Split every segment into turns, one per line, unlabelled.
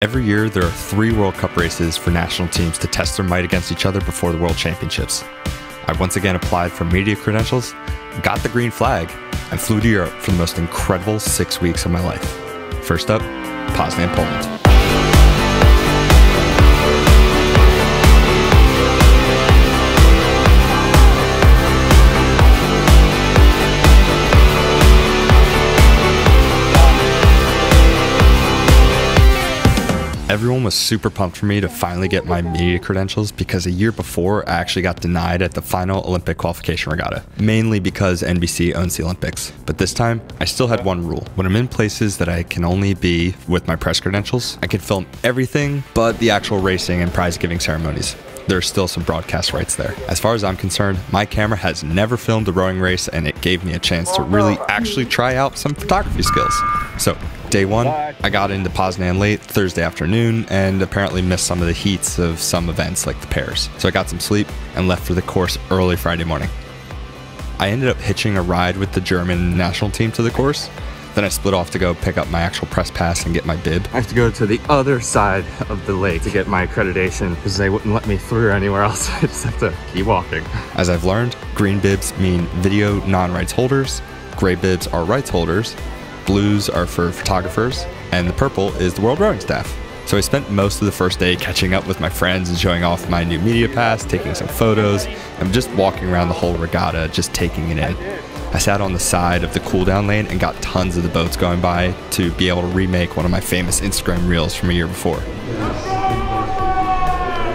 Every year, there are 3 World Cup races for national teams to test their might against each other before the World Championships. I once again applied for media credentials, got the green flag, and flew to Europe for the most incredible 6 weeks of my life. First up, Poznan, Poland. Everyone was super pumped for me to finally get my media credentials because a year before I actually got denied at the final Olympic qualification regatta, mainly because NBC owns the Olympics. But this time, I still had one rule. When I'm in places that I can only be with my press credentials, I can film everything but the actual racing and prize giving ceremonies. There's still some broadcast rights there. As far as I'm concerned, my camera has never filmed a rowing race, and it gave me a chance to really actually try out some photography skills. So day one, I got into Poznan late Thursday afternoon and apparently missed some of the heats of some events like the pairs. So I got some sleep and left for the course early Friday morning. I ended up hitching a ride with the German national team to the course. Then I split off to go pick up my actual press pass and get my bib. I have to go to the other side of the lake to get my accreditation because they wouldn't let me through anywhere else. I just have to keep walking. As I've learned, green bibs mean video non-rights holders, gray bibs are rights holders, blues are for photographers, and the purple is the world rowing staff. So I spent most of the first day catching up with my friends and showing off my new media pass, taking some photos, and just walking around the whole regatta, just taking it in. I sat on the side of the cool down lane and got tons of the boats going by to be able to remake one of my famous Instagram reels from a year before.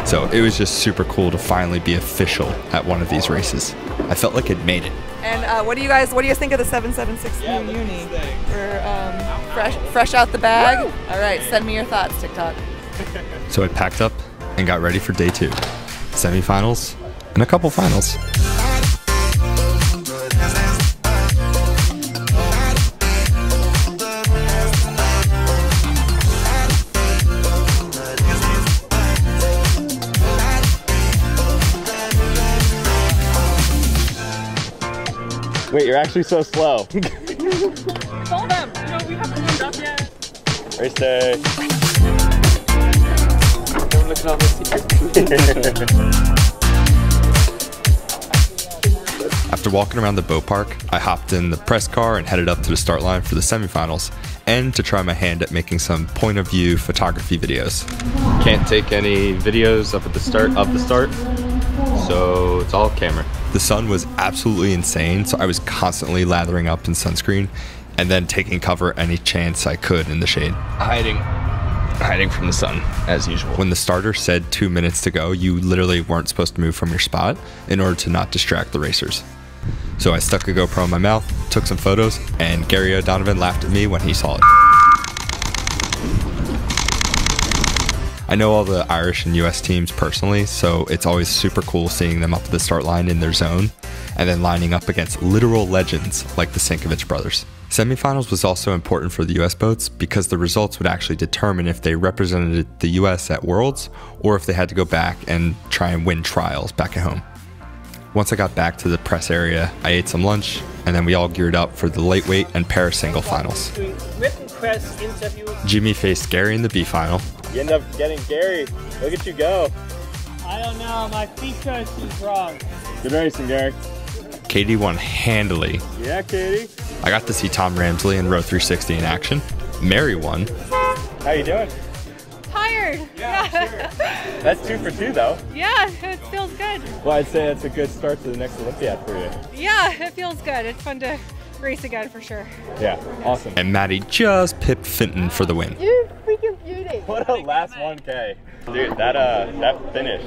So it was just super cool to finally be official at one of these races. I felt like I'd made it.
And what do you think of the 776 new uni? We're fresh out the bag. Woo! All right, send me your thoughts, TikTok.
So I packed up and got ready for day 2. Semifinals and a couple finals.
Wait, you're actually so slow.
Hold them. No, we haven't warmed up yet.
Race day.
Don't look at all this here.
After walking around the boat park, I hopped in the press car and headed up to the start line for the semifinals and to try my hand at making some point of view photography videos. Can't take any videos up at the start so it's all camera. The sun was absolutely insane, so I was constantly lathering up in sunscreen and then taking cover any chance I could in the shade. Hiding from the sun, as usual. When the starter said 2 minutes to go, you literally weren't supposed to move from your spot in order to not distract the racers. So I stuck a GoPro in my mouth, took some photos, and Gary O'Donovan laughed at me when he saw it. I know all the Irish and US teams personally, so it's always super cool seeing them up at the start line in their zone, and then lining up against literal legends like the Sinkovich brothers. Semifinals was also important for the US boats because the results would actually determine if they represented the US at Worlds or if they had to go back and try and win trials back at home. Once I got back to the press area, I ate some lunch, and then we all geared up for the lightweight and para single finals. Jimmy faced Gary in the B final.
You end up getting Gary. Look at you go.
I don't know, my feet choice is wrong.
Good racing, Gary.
Katie won handily.
Yeah, Katie.
I got to see Tom Ramsley in row 360 in action. Mary won.
How you doing?
Tired.
Yeah, sure. That's 2 for 2 though.
Yeah, it feels good.
Well, I'd say that's a good start to the next Olympiad for you.
Yeah, it feels good. It's fun to race again for sure.
Yeah, awesome.
And Maddie just pipped Fenton for the win.
You freaking beauty.
What a last 1K. Dude, that finish.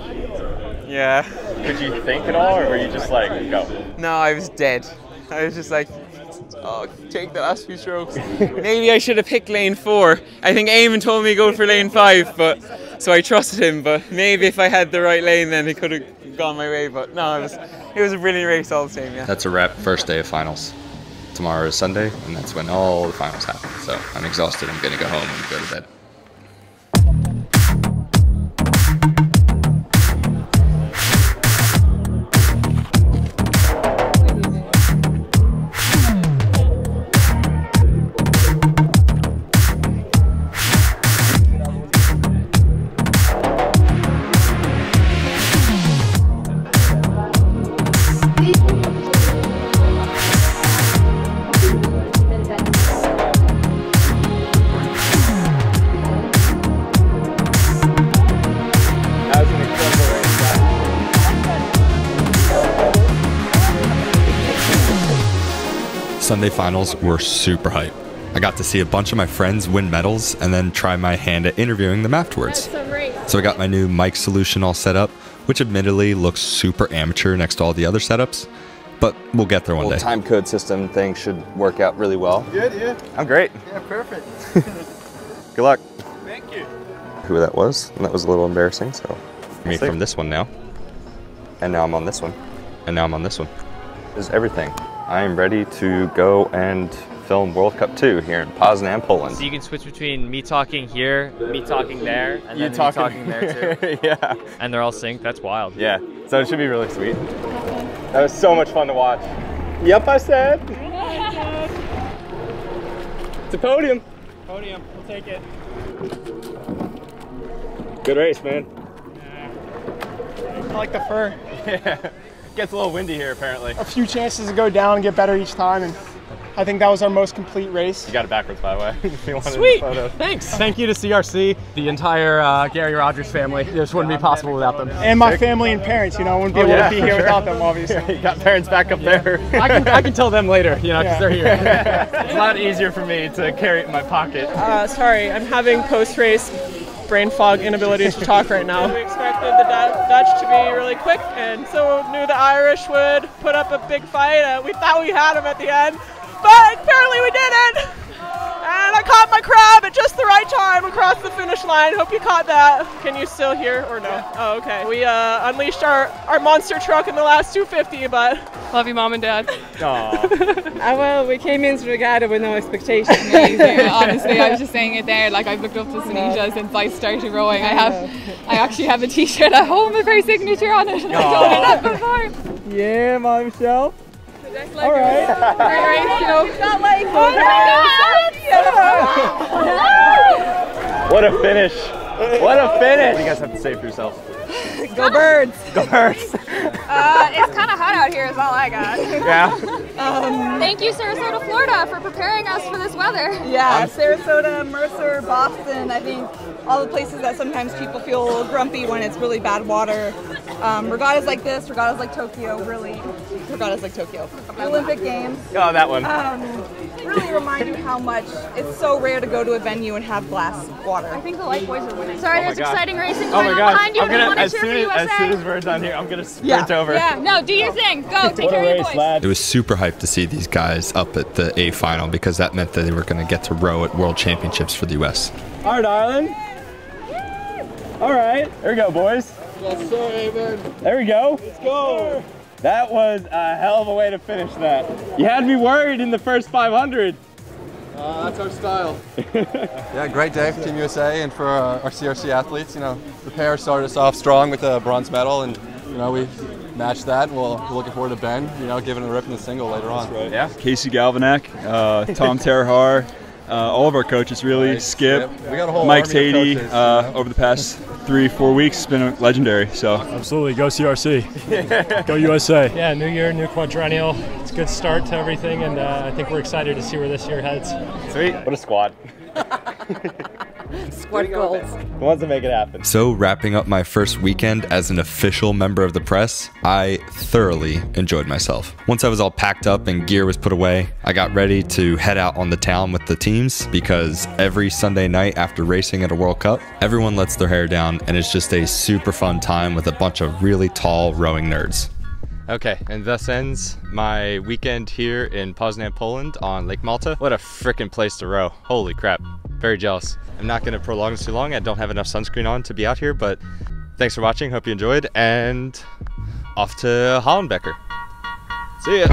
Yeah.
Could you think at all, or were you just like, go?
No, I was dead. I was just like, oh, take the last few strokes. Maybe I should have picked lane 4. I think Eamon told me to go for lane 5, but so I trusted him. But maybe if I had the right lane, then it could have gone my way. But no, it was a brilliant race all the same. Yeah.
That's a wrap. First day of finals. Tomorrow is Sunday, and that's when all the finals happen. So I'm exhausted. I'm gonna go home and go to bed. Sunday finals were super hype. I got to see a bunch of my friends win medals and then try my hand at interviewing them afterwards. So I got my new mic solution all set up, which admittedly looks super amateur next to all the other setups, but we'll get there one day.
Time code system thing should work out really well.
Good, yeah.
I'm great.
Yeah, perfect.
Good luck.
Thank you.
Who that was, and that was a little embarrassing, so.
Me from this one now.
And now I'm on this one.
And now I'm on this one.
This is everything. I am ready to go and film World Cup 2 here in Poznan, Poland.
So you can switch between me talking here, me talking there, and then me talking there too.
Yeah.
And they're all synced. That's wild.
Yeah, so it should be really sweet. That was so much fun to watch. Yep, I said. It's a podium.
Podium, we'll take it.
Good race, man.
I like the fur.
Yeah. Gets a little windy here apparently.
A few chances to go down and get better each time, and I think that was our most complete race.
You got it backwards, by the way. If you wanted
Sweet!
the photo.
Thanks!
Thank you to CRC, the entire Gary Rogers family. This wouldn't be possible without them.
And my family and parents, you know, I wouldn't be able to be here without them, obviously.
You got parents back up there.
I can tell them later, you know, because they're here.
It's a lot easier for me to carry it in my pocket.
Sorry, I'm having post-race brain fog, inability to talk right now. We expected the Dutch to be really quick, and so knew the Irish would put up a big fight. We thought we had them at the end, but apparently we didn't. And I caught my crab at just the right time across the finish line. Hope you caught that. Can you still hear or no? Oh, okay. We unleashed our monster truck in the last 250, but love you, Mom and Dad.
Well, we came into the regatta with no expectations.
Honestly, I was just saying it there. Like, I've looked up to Sunita since I started rowing. I actually have a T-shirt at home with her signature on it. I told her that before.
Yeah, Mom, Michelle.
All right. You know, it's not like,
What a finish. What a finish. What do you guys have to say for yourselves?
Go birds.
Go birds.
it's kind of hot out here is all I got.
Yeah.
Thank you, Sarasota, Florida, for preparing us for this weather.
Yeah, Sarasota, Mercer, Boston, I think all the places that sometimes people feel grumpy when it's really bad water. Regattas like this, regattas like Tokyo, really, regattas like Tokyo. The Olympic Games.
Oh, that one.
Really remind you how much it's so rare to go to a venue and have glass water.
I think the light boys are winning. Sorry, there's exciting racing
Oh
going
my
on
gosh.
behind you.
I'm gonna,
Want to
as
cheer
soon
for USA?
as we're done here, I'm gonna sprint over.
Yeah, no, do your thing. Go, take care of your boys.
It was super hyped to see these guys up at the A final because that meant that they were going to get to row at World Championships for the US.
All right, darling. All right, there we go, boys.
Yes, sir, Eamon.
There we go.
Let's go.
That was a hell of a way to finish that. You had me worried in the first 500.
That's our style.
Yeah, great day for Team USA and for our CRC athletes. You know, the pair started us off strong with a bronze medal, and you know we matched that. We're looking forward to Ben, you know, giving it a rip in the single later on.
Right.
Yeah, Casey Galvinack, Tom Terhar, all of our coaches really,
Right,
Skip,
we got a whole
Mike
army of
Tatey,
coaches,
over the past 3-4 weeks, it's been legendary. So
absolutely, go CRC, go USA.
Yeah, new year, new quadrennial. It's a good start to everything, and I think we're excited to see where this year heads.
Sweet. What a squad.
Squad goals.
The ones that make it happen.
So, wrapping up my first weekend as an official member of the press, I thoroughly enjoyed myself. Once I was all packed up and gear was put away, I got ready to head out on the town with the teams because every Sunday night after racing at a World Cup, everyone lets their hair down and it's just a super fun time with a bunch of really tall rowing nerds.
Okay, and thus ends my weekend here in Poznan, Poland on Lake Malta. What a frickin' place to row. Holy crap. Very jealous. I'm not gonna prolong this too long. I don't have enough sunscreen on to be out here, but thanks for watching. Hope you enjoyed, and off to Hollenbecker. See ya.